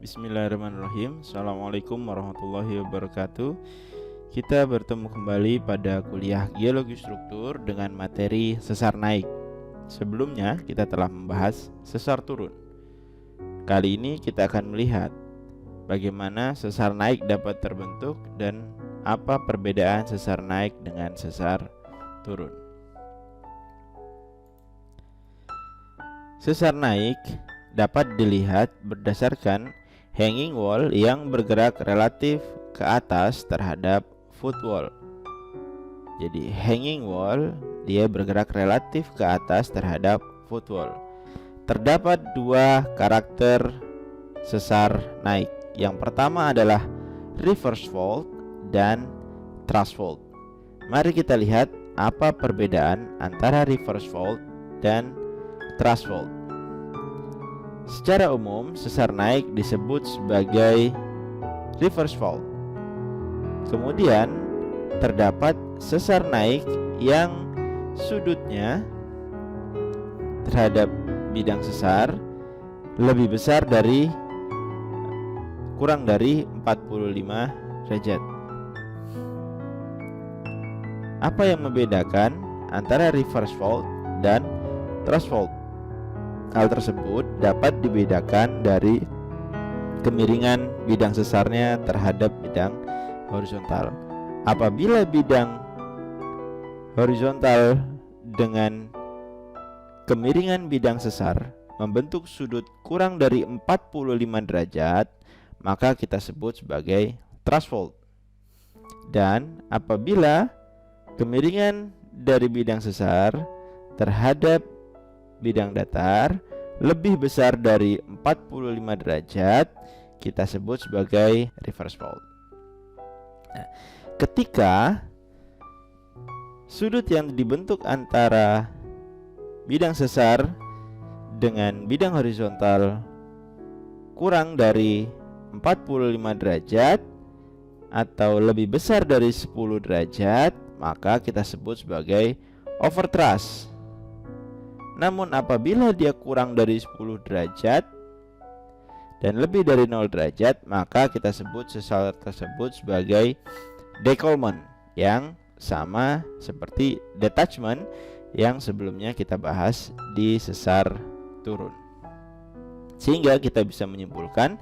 Bismillahirrahmanirrahim. Assalamualaikum warahmatullahi wabarakatuh. Kita bertemu kembali pada kuliah geologi struktur dengan materi sesar naik. Sebelumnya kita telah membahas sesar turun. Kali ini kita akan melihat bagaimana sesar naik dapat terbentuk dan apa perbedaan sesar naik dengan sesar turun. Sesar naik dapat dilihat berdasarkan hanging wall yang bergerak relatif ke atas terhadap foot wall. Jadi hanging wall dia bergerak relatif ke atas terhadap foot wall. Terdapat dua karakter sesar naik. Yang pertama adalah reverse fault dan thrust fault. Mari kita lihat apa perbedaan antara reverse fault dan thrust fault. Secara umum, sesar naik disebut sebagai reverse fault. Kemudian, terdapat sesar naik yang sudutnya terhadap bidang sesar lebih besar dari kurang dari 45 derajat. Apa yang membedakan antara reverse fault dan thrust fault? Hal tersebut dapat dibedakan dari kemiringan bidang sesarnya terhadap bidang horizontal. Apabila bidang horizontal dengan kemiringan bidang sesar membentuk sudut kurang dari 45 derajat, maka kita sebut sebagai thrust fault. Dan apabila kemiringan dari bidang sesar terhadap bidang datar lebih besar dari 45 derajat, kita sebut sebagai reverse fault. Nah, ketika sudut yang dibentuk antara bidang sesar dengan bidang horizontal kurang dari 45 derajat atau lebih besar dari 10 derajat, maka kita sebut sebagai overthrust. Namun apabila dia kurang dari 10 derajat dan lebih dari 0 derajat, maka kita sebut sesar tersebut sebagai décollement, yang sama seperti detachment yang sebelumnya kita bahas di sesar turun. Sehingga kita bisa menyimpulkan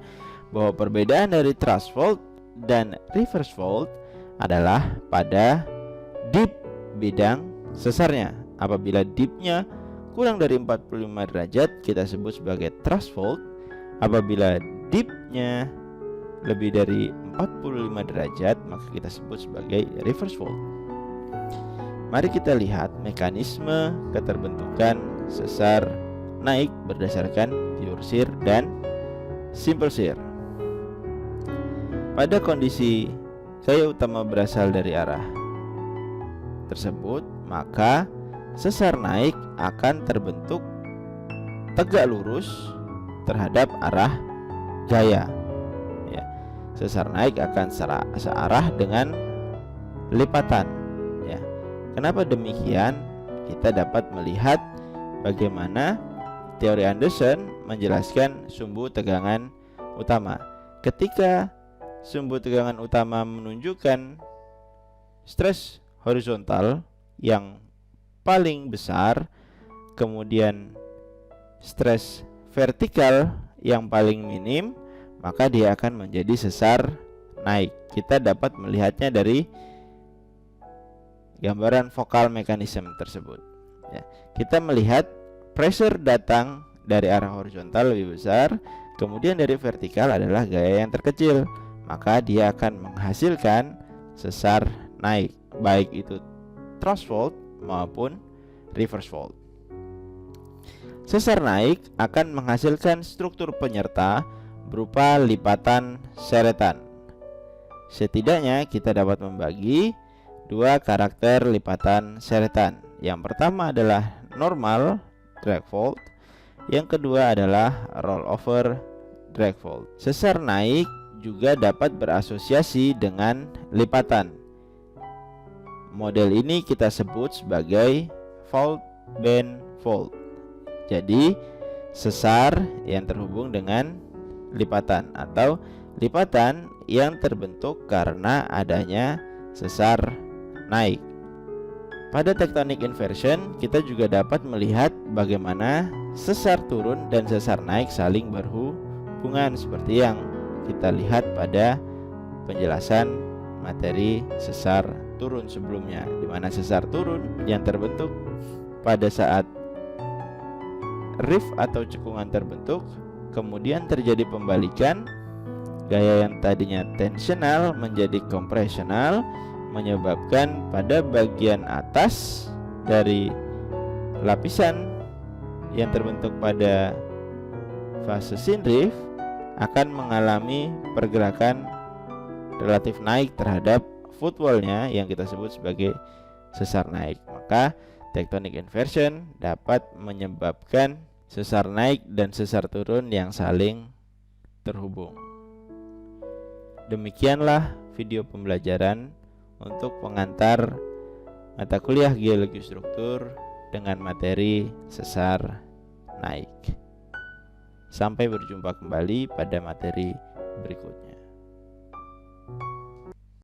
bahwa perbedaan dari thrust fault dan reverse fault adalah pada dip bidang sesarnya. Apabila dipnya kurang dari 45 derajat, kita sebut sebagai thrust fault. Apabila dipnya lebih dari 45 derajat, maka kita sebut sebagai reverse fault. Mari kita lihat mekanisme keterbentukan sesar naik berdasarkan pure shear dan simple shear. Pada kondisi gaya utama berasal dari arah tersebut, maka sesar naik akan terbentuk tegak lurus terhadap arah gaya. Ya, sesar naik akan searah dengan lipatan. Ya, kenapa demikian? Kita dapat melihat bagaimana teori Anderson menjelaskan sumbu tegangan utama. Ketika sumbu tegangan utama menunjukkan stres horizontal yang paling besar, kemudian stres vertikal yang paling minim, maka dia akan menjadi sesar naik. Kita dapat melihatnya dari gambaran vokal mekanisme tersebut. Ya, kita melihat pressure datang dari arah horizontal lebih besar, kemudian dari vertikal adalah gaya yang terkecil, maka dia akan menghasilkan sesar naik, baik itu thrust fault maupun reverse fault. Sesar naik akan menghasilkan struktur penyerta berupa lipatan seretan. Setidaknya kita dapat membagi dua karakter lipatan seretan. Yang pertama adalah normal drag fault, yang kedua adalah rollover drag fault. Sesar naik juga dapat berasosiasi dengan lipatan. Model ini kita sebut sebagai fault band fault. Jadi sesar yang terhubung dengan lipatan atau lipatan yang terbentuk karena adanya sesar naik. Pada tectonic inversion, kita juga dapat melihat bagaimana sesar turun dan sesar naik saling berhubungan seperti yang kita lihat pada penjelasan materi sesar turun sebelumnya, di mana sesar turun yang terbentuk pada saat rift atau cekungan terbentuk, kemudian terjadi pembalikan, gaya yang tadinya tensional menjadi kompresional, menyebabkan pada bagian atas dari lapisan yang terbentuk pada fase syn rift akan mengalami pergerakan relatif naik terhadap footwall-nya yang kita sebut sebagai sesar naik. Maka tectonic inversion dapat menyebabkan sesar naik dan sesar turun yang saling terhubung. Demikianlah video pembelajaran untuk pengantar mata kuliah geologi struktur dengan materi sesar naik. Sampai berjumpa kembali pada materi berikutnya.